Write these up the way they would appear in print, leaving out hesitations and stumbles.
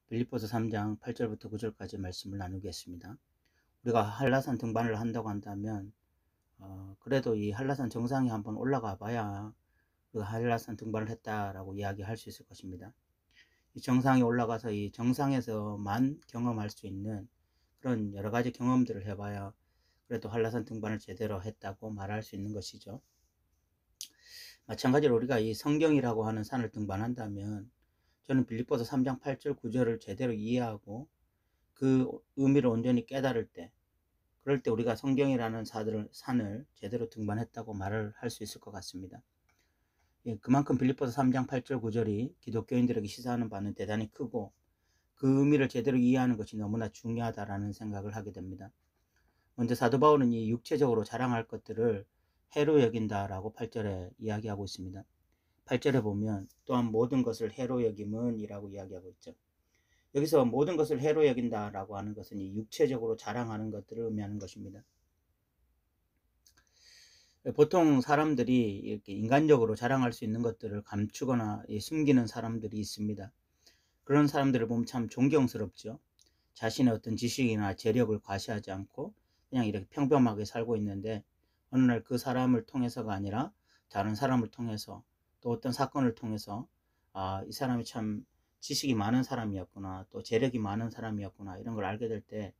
빌립보서 3장 8절부터 9절까지 말씀을 나누겠습니다. 우리가 한라산 등반을 한다고 한다면 그래도 이 한라산 정상에 한번 올라가 봐야 그 한라산 등반을 했다라고 이야기할 수 있을 것입니다. 이 정상에 올라가서 이 정상에서만 경험할 수 있는 그런 여러 가지 경험들을 해봐야 그래도 한라산 등반을 제대로 했다고 말할 수 있는 것이죠. 마찬가지로 우리가 이 성경이라고 하는 산을 등반한다면 저는 빌립보서 3장 8절 9절을 제대로 이해하고 그 의미를 온전히 깨달을 때, 그럴 때 우리가 성경이라는 산을 제대로 등반했다고 말을 할 수 있을 것 같습니다. 그만큼 빌립보서 3장 8절 9절이 기독교인들에게 시사하는 바는 대단히 크고 그 의미를 제대로 이해하는 것이 너무나 중요하다라는 생각을 하게 됩니다. 먼저 사도 바울은 이 육체적으로 자랑할 것들을 해로 여긴다라고 8절에 이야기하고 있습니다. 8절에 보면 또한 모든 것을 해로 여김은 이라고 이야기하고 있죠. 여기서 모든 것을 해로 여긴다라고 하는 것은 이 육체적으로 자랑하는 것들을 의미하는 것입니다. 보통 사람들이 이렇게 인간적으로 자랑할 수 있는 것들을 감추거나 숨기는 사람들이 있습니다. 그런 사람들을 보면 참 존경스럽죠. 자신의 어떤 지식이나 재력을 과시하지 않고 그냥 이렇게 평범하게 살고 있는데 어느 날 그 사람을 통해서가 아니라 다른 사람을 통해서 또 어떤 사건을 통해서 이 사람이 참 지식이 많은 사람이었구나, 또 재력이 많은 사람이었구나, 이런 걸 알게 될 때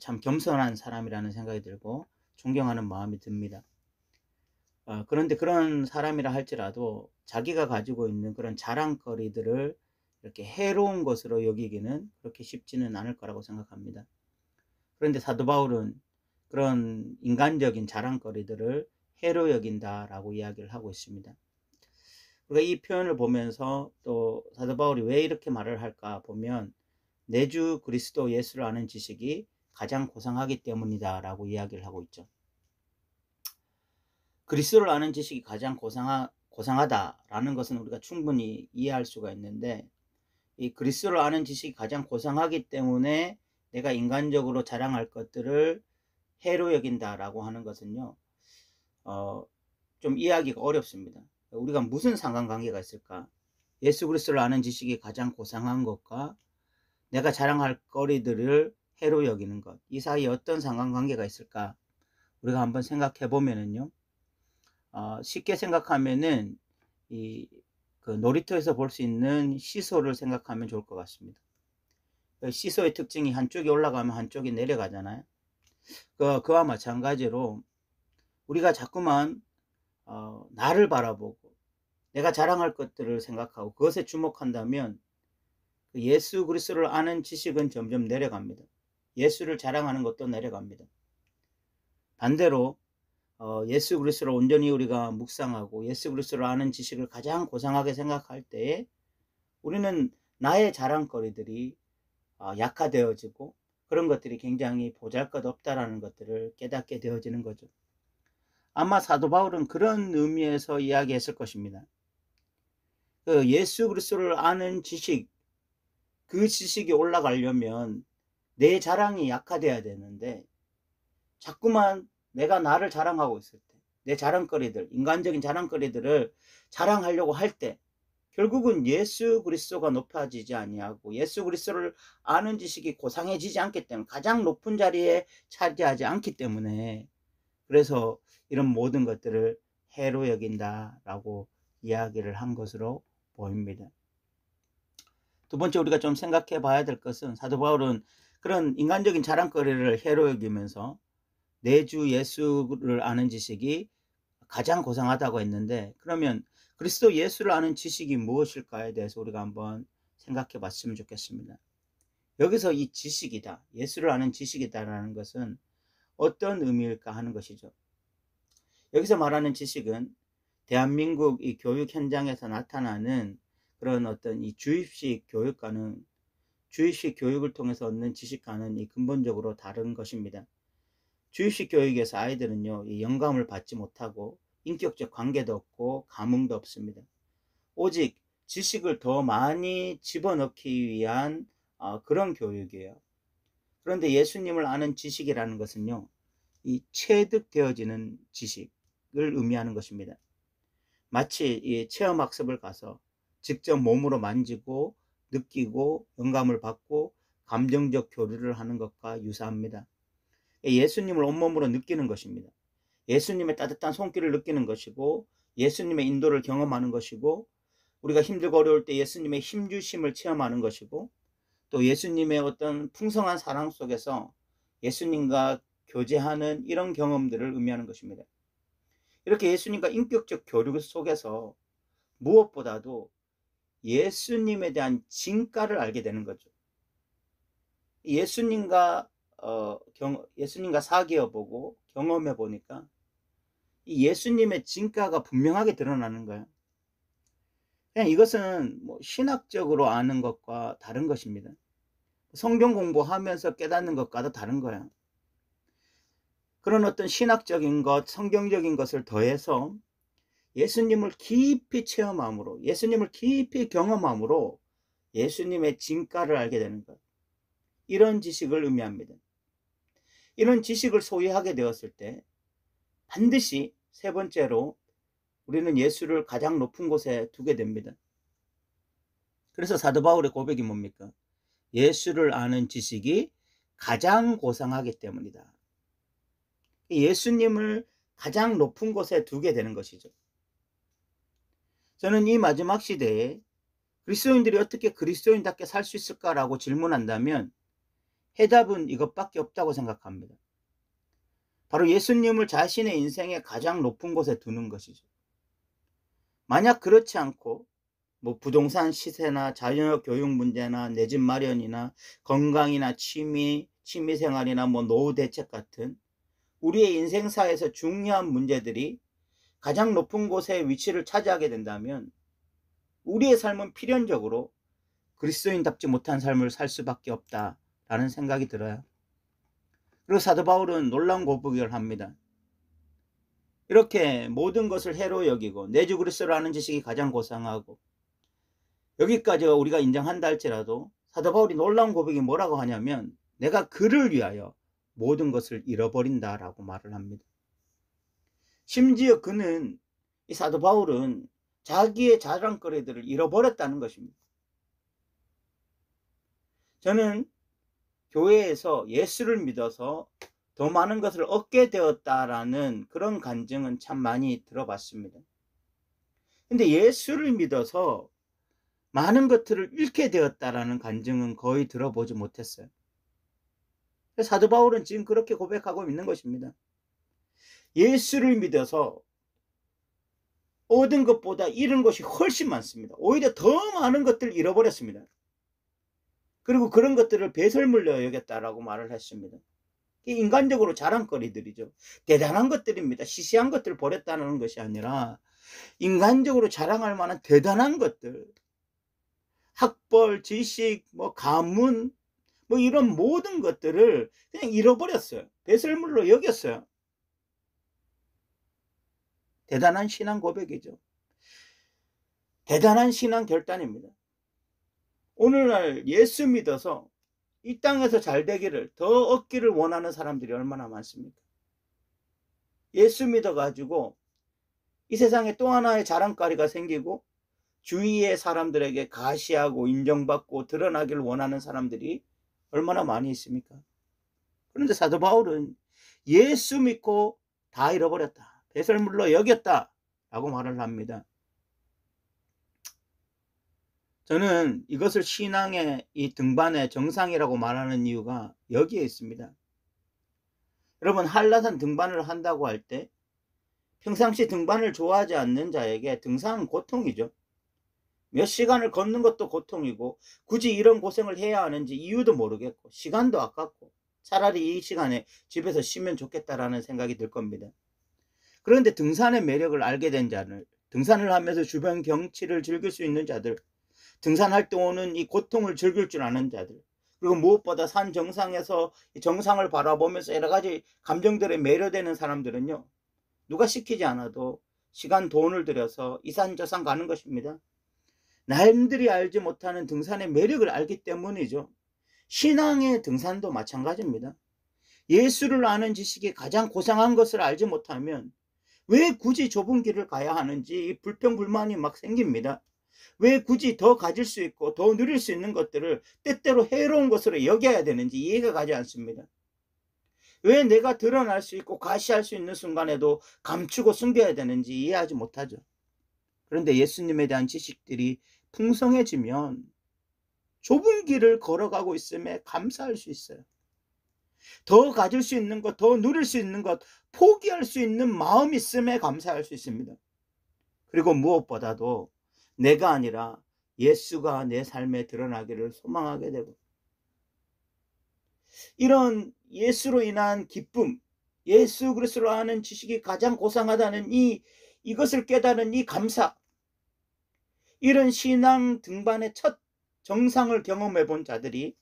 참 겸손한 사람이라는 생각이 들고 존경하는 마음이 듭니다. 그런데 그런 사람이라 할지라도 자기가 가지고 있는 그런 자랑거리들을 이렇게 해로운 것으로 여기기는 그렇게 쉽지는 않을 거라고 생각합니다. 그런데 사도 바울은 그런 인간적인 자랑거리들을 해로 여긴다라고 이야기를 하고 있습니다. 우리가 이 표현을 보면서 또 사도 바울이 왜 이렇게 말을 할까 보면 내 주 그리스도 예수를 아는 지식이 가장 고상하기 때문이다 라고 이야기를 하고 있죠. 그리스도를 아는 지식이 가장 고상하다라는 것은 우리가 충분히 이해할 수가 있는데, 이 그리스도를 아는 지식이 가장 고상하기 때문에 내가 인간적으로 자랑할 것들을 해로 여긴다라고 하는 것은요, 좀 이해하기가 어렵습니다. 우리가 무슨 상관관계가 있을까? 예수 그리스도를 아는 지식이 가장 고상한 것과 내가 자랑할 거리들을 해로 여기는 것, 이 사이에 어떤 상관관계가 있을까? 우리가 한번 생각해 보면은요, 쉽게 생각하면은 그 놀이터에서 볼 수 있는 시소를 생각하면 좋을 것 같습니다. 시소의 특징이 한쪽이 올라가면 한쪽이 내려가잖아요. 그와 마찬가지로 우리가 자꾸만 나를 바라보고 내가 자랑할 것들을 생각하고 그것에 주목한다면 예수 그리스도를 아는 지식은 점점 내려갑니다. 예수를 자랑하는 것도 내려갑니다. 반대로 예수 그리스도를 온전히 우리가 묵상하고 예수 그리스도를 아는 지식을 가장 고상하게 생각할 때에 우리는 나의 자랑거리들이 약화되어지고 그런 것들이 굉장히 보잘것없다라는 것들을 깨닫게 되어지는 거죠. 아마 사도 바울은 그런 의미에서 이야기했을 것입니다. 예수 그리스도를 아는 지식, 그 지식이 올라가려면 내 자랑이 약화돼야 되는데 자꾸만 내가 나를 자랑하고 있을 때, 내 자랑거리들, 인간적인 자랑거리들을 자랑하려고 할 때 결국은 예수 그리스도가 높아지지 아니하고 예수 그리스도를 아는 지식이 고상해지지 않기 때문에, 가장 높은 자리에 차지하지 않기 때문에, 그래서 이런 모든 것들을 해로 여긴다라고 이야기를 한 것으로 보입니다. 두 번째 우리가 좀 생각해 봐야 될 것은 사도 바울은 그런 인간적인 자랑거리를 해로 여기면서 내 주 예수를 아는 지식이 가장 고상하다고 했는데, 그러면 그리스도 예수를 아는 지식이 무엇일까에 대해서 우리가 한번 생각해 봤으면 좋겠습니다. 여기서 이 지식이다, 예수를 아는 지식이다라는 것은 어떤 의미일까 하는 것이죠. 여기서 말하는 지식은 대한민국 이 교육 현장에서 나타나는 그런 어떤 이 주입식 교육과는, 주입식 교육을 통해서 얻는 지식과는 이 근본적으로 다른 것입니다. 주입식 교육에서 아이들은요, 이 영감을 받지 못하고 인격적 관계도 없고 감흥도 없습니다. 오직 지식을 더 많이 집어넣기 위한 그런 교육이에요. 그런데 예수님을 아는 지식이라는 것은요, 이 체득되어지는 지식을 의미하는 것입니다. 마치 이 체험학습을 가서 직접 몸으로 만지고 느끼고 영감을 받고 감정적 교류를 하는 것과 유사합니다. 예수님을 온몸으로 느끼는 것입니다. 예수님의 따뜻한 손길을 느끼는 것이고 예수님의 인도를 경험하는 것이고 우리가 힘들고 어려울 때 예수님의 힘주심을 체험하는 것이고 또 예수님의 어떤 풍성한 사랑 속에서 예수님과 교제하는 이런 경험들을 의미하는 것입니다. 이렇게 예수님과 인격적 교류 속에서 무엇보다도 예수님에 대한 진가를 알게 되는 거죠. 예수님과 사귀어 보고 경험해 보니까 이 예수님의 진가가 분명하게 드러나는 거예요. 그냥 이것은 뭐 신학적으로 아는 것과 다른 것입니다. 성경 공부하면서 깨닫는 것과도 다른 거예요. 그런 어떤 신학적인 것, 성경적인 것을 더해서 예수님을 깊이 체험함으로, 예수님을 깊이 경험함으로 예수님의 진가를 알게 되는 것. 이런 지식을 의미합니다. 이런 지식을 소유하게 되었을 때 반드시 세 번째로 우리는 예수를 가장 높은 곳에 두게 됩니다. 그래서 사도 바울의 고백이 뭡니까? 예수를 아는 지식이 가장 고상하기 때문이다. 예수님을 가장 높은 곳에 두게 되는 것이죠. 저는 이 마지막 시대에 그리스도인들이 어떻게 그리스도인답게 살 수 있을까라고 질문한다면 해답은 이것밖에 없다고 생각합니다. 바로 예수님을 자신의 인생의 가장 높은 곳에 두는 것이죠. 만약 그렇지 않고 뭐 부동산 시세나 자녀 교육 문제나 내 집 마련이나 건강이나 취미생활이나 뭐 노후 대책 같은 우리의 인생사에서 중요한 문제들이 가장 높은 곳에 위치를 차지하게 된다면 우리의 삶은 필연적으로 그리스도인답지 못한 삶을 살 수밖에 없다라는 생각이 들어요. 그리고 사도 바울은 놀라운 고백을 합니다. 이렇게 모든 것을 해로 여기고 내 주 그리스도를 아는 지식이 가장 고상하고 여기까지가 우리가 인정한다 할지라도 사도 바울이 놀라운 고백이 뭐라고 하냐면 내가 그를 위하여 모든 것을 잃어버린다라고 말을 합니다. 심지어 그는 이 사도 바울은 자기의 자랑거리들을 잃어버렸다는 것입니다. 저는 교회에서 예수를 믿어서 더 많은 것을 얻게 되었다라는 그런 간증은 참 많이 들어봤습니다. 근데 예수를 믿어서 많은 것들을 잃게 되었다라는 간증은 거의 들어보지 못했어요. 사도 바울은 지금 그렇게 고백하고 있는 것입니다. 예수를 믿어서 얻은 것보다 잃은 것이 훨씬 많습니다. 오히려 더 많은 것들을 잃어버렸습니다. 그리고 그런 것들을 배설물로 여겼다라고 말을 했습니다. 인간적으로 자랑거리들이죠. 대단한 것들입니다. 시시한 것들을 버렸다는 것이 아니라 인간적으로 자랑할 만한 대단한 것들, 학벌, 지식, 뭐 가문, 뭐 이런 모든 것들을 그냥 잃어버렸어요. 배설물로 여겼어요. 대단한 신앙 고백이죠. 대단한 신앙 결단입니다. 오늘날 예수 믿어서 이 땅에서 잘 되기를 더 얻기를 원하는 사람들이 얼마나 많습니까? 예수 믿어가지고 이 세상에 또 하나의 자랑거리가 생기고 주위의 사람들에게 가시하고 인정받고 드러나기를 원하는 사람들이 얼마나 많이 있습니까? 그런데 사도 바울은 예수 믿고 다 잃어버렸다. 배설물로 여겼다. 라고 말을 합니다. 저는 이것을 신앙의 이 등반의 정상이라고 말하는 이유가 여기에 있습니다. 여러분, 한라산 등반을 한다고 할 때 평상시 등반을 좋아하지 않는 자에게 등산은 고통이죠. 몇 시간을 걷는 것도 고통이고 굳이 이런 고생을 해야 하는지 이유도 모르겠고 시간도 아깝고 차라리 이 시간에 집에서 쉬면 좋겠다라는 생각이 들 겁니다. 그런데 등산의 매력을 알게 된 자들, 등산을 하면서 주변 경치를 즐길 수 있는 자들, 등산할 때 오는 이 고통을 즐길 줄 아는 자들, 그리고 무엇보다 산 정상에서 이 정상을 바라보면서 여러 가지 감정들에 매료되는 사람들은요, 누가 시키지 않아도 시간 돈을 들여서 이 산 저 산 가는 것입니다. 남들이 알지 못하는 등산의 매력을 알기 때문이죠. 신앙의 등산도 마찬가지입니다. 예수를 아는 지식이 가장 고상한 것을 알지 못하면 왜 굳이 좁은 길을 가야 하는지 불평불만이 막 생깁니다. 왜 굳이 더 가질 수 있고 더 누릴 수 있는 것들을 때때로 해로운 것으로 여겨야 되는지 이해가 가지 않습니다. 왜 내가 드러날 수 있고 과시할 수 있는 순간에도 감추고 숨겨야 되는지 이해하지 못하죠. 그런데 예수님에 대한 지식들이 풍성해지면 좁은 길을 걸어가고 있음에 감사할 수 있어요. 더 가질 수 있는 것, 더 누릴 수 있는 것, 포기할 수 있는 마음이 있음에 감사할 수 있습니다. 그리고 무엇보다도 내가 아니라 예수가 내 삶에 드러나기를 소망하게 되고, 이런 예수로 인한 기쁨, 예수 그리스도로 아는 지식이 가장 고상하다는 이것을 깨달은 이 감사, 이런 신앙 등반의 첫 정상을 경험해 본 자들이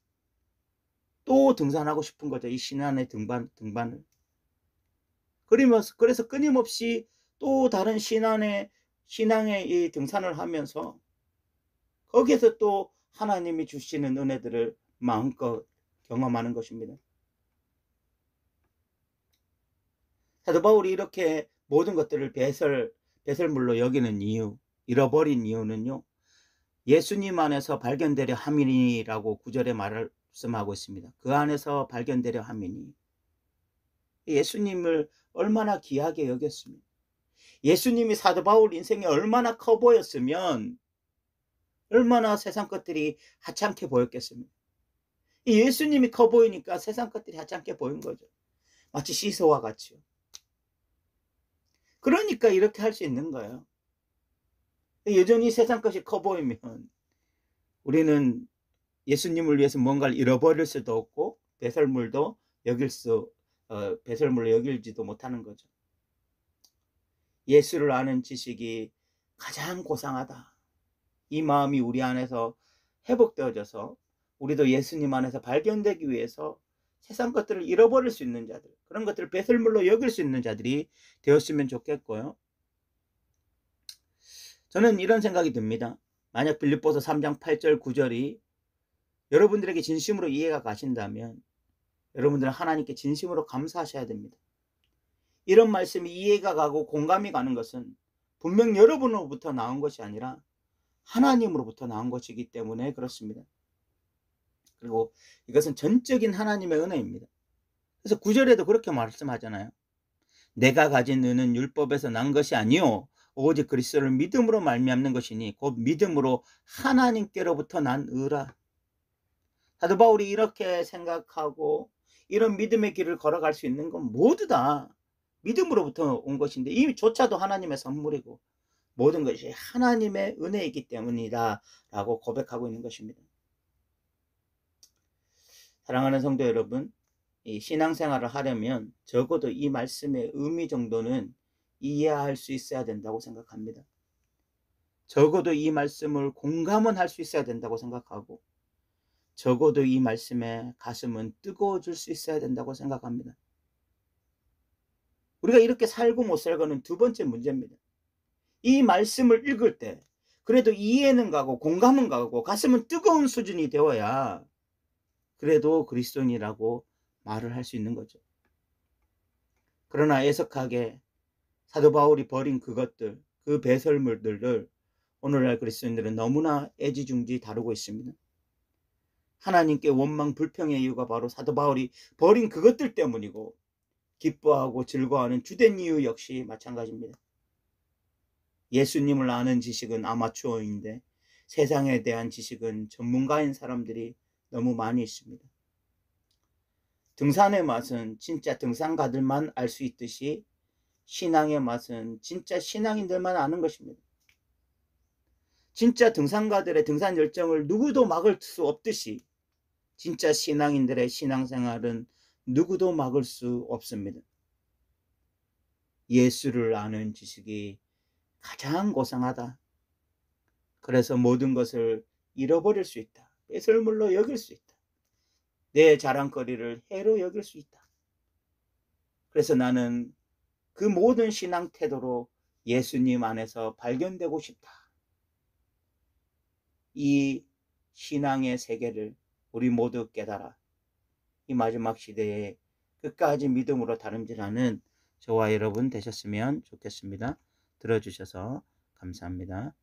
또 등산하고 싶은 거죠. 이 신앙의 등반을. 그래서 끊임없이 또 다른 신앙의 이 등산을 하면서 거기에서 또 하나님이 주시는 은혜들을 마음껏 경험하는 것입니다. 사도 바울이 이렇게 모든 것들을 배설물로 여기는 이유, 잃어버린 이유는요, 예수님 안에서 발견되려 함이니라고 9절에 말씀하고 있습니다. 그 안에서 발견되려 함이니. 예수님을 얼마나 귀하게 여겼습니다. 예수님이 사도 바울 인생이 얼마나 커 보였으면 얼마나 세상 것들이 하찮게 보였겠습니까? 이 예수님이 커 보이니까 세상 것들이 하찮게 보인 거죠. 마치 시소와 같이요. 그러니까 이렇게 할 수 있는 거예요. 여전히 세상 것이 커 보이면 우리는 예수님을 위해서 뭔가를 잃어버릴 수도 없고 배설물로 여길지도 못하는 거죠. 예수를 아는 지식이 가장 고상하다. 이 마음이 우리 안에서 회복되어져서 우리도 예수님 안에서 발견되기 위해서 세상 것들을 잃어버릴 수 있는 자들, 그런 것들을 배설물로 여길 수 있는 자들이 되었으면 좋겠고요. 저는 이런 생각이 듭니다. 만약 빌립보서 3장 8절 9절이 여러분들에게 진심으로 이해가 가신다면 여러분들은 하나님께 진심으로 감사하셔야 됩니다. 이런 말씀이 이해가 가고 공감이 가는 것은 분명 여러분으로부터 나온 것이 아니라 하나님으로부터 나온 것이기 때문에 그렇습니다. 그리고 이것은 전적인 하나님의 은혜입니다. 그래서 9절에도 그렇게 말씀하잖아요. 내가 가진 은은 율법에서 난 것이 아니요 오직 그리스도를 믿음으로 말미암는 것이니 곧 믿음으로 하나님께로부터 난 의라. 사도 바울이 이렇게 생각하고 이런 믿음의 길을 걸어갈 수 있는 건 모두 다 믿음으로부터 온 것인데 이조차도 하나님의 선물이고 모든 것이 하나님의 은혜이기 때문이다 라고 고백하고 있는 것입니다. 사랑하는 성도 여러분, 이 신앙생활을 하려면 적어도 이 말씀의 의미 정도는 이해할 수 있어야 된다고 생각합니다. 적어도 이 말씀을 공감은 할 수 있어야 된다고 생각하고 적어도 이 말씀에 가슴은 뜨거워질 수 있어야 된다고 생각합니다. 우리가 이렇게 살고 못 살고는 두 번째 문제입니다. 이 말씀을 읽을 때 그래도 이해는 가고 공감은 가고 가슴은 뜨거운 수준이 되어야 그래도 그리스도인이라고 말을 할 수 있는 거죠. 그러나 애석하게 사도 바울이 버린 그것들, 그 배설물들을 오늘날 그리스도인들은 너무나 애지중지 다루고 있습니다. 하나님께 원망 불평의 이유가 바로 사도 바울이 버린 그것들 때문이고 기뻐하고 즐거워하는 주된 이유 역시 마찬가지입니다. 예수님을 아는 지식은 아마추어인데 세상에 대한 지식은 전문가인 사람들이 너무 많이 있습니다. 등산의 맛은 진짜 등산가들만 알 수 있듯이 신앙의 맛은 진짜 신앙인들만 아는 것입니다. 진짜 등산가들의 등산 열정을 누구도 막을 수 없듯이 진짜 신앙인들의 신앙생활은 누구도 막을 수 없습니다. 예수를 아는 지식이 가장 고상하다. 그래서 모든 것을 잃어버릴 수 있다. 배설물로 여길 수 있다. 내 자랑거리를 해로 여길 수 있다. 그래서 나는 그 모든 신앙 태도로 예수님 안에서 발견되고 싶다. 이 신앙의 세계를 우리 모두 깨달아 이 마지막 시대에 끝까지 믿음으로 다름질하는 저와 여러분 되셨으면 좋겠습니다. 들어주셔서 감사합니다.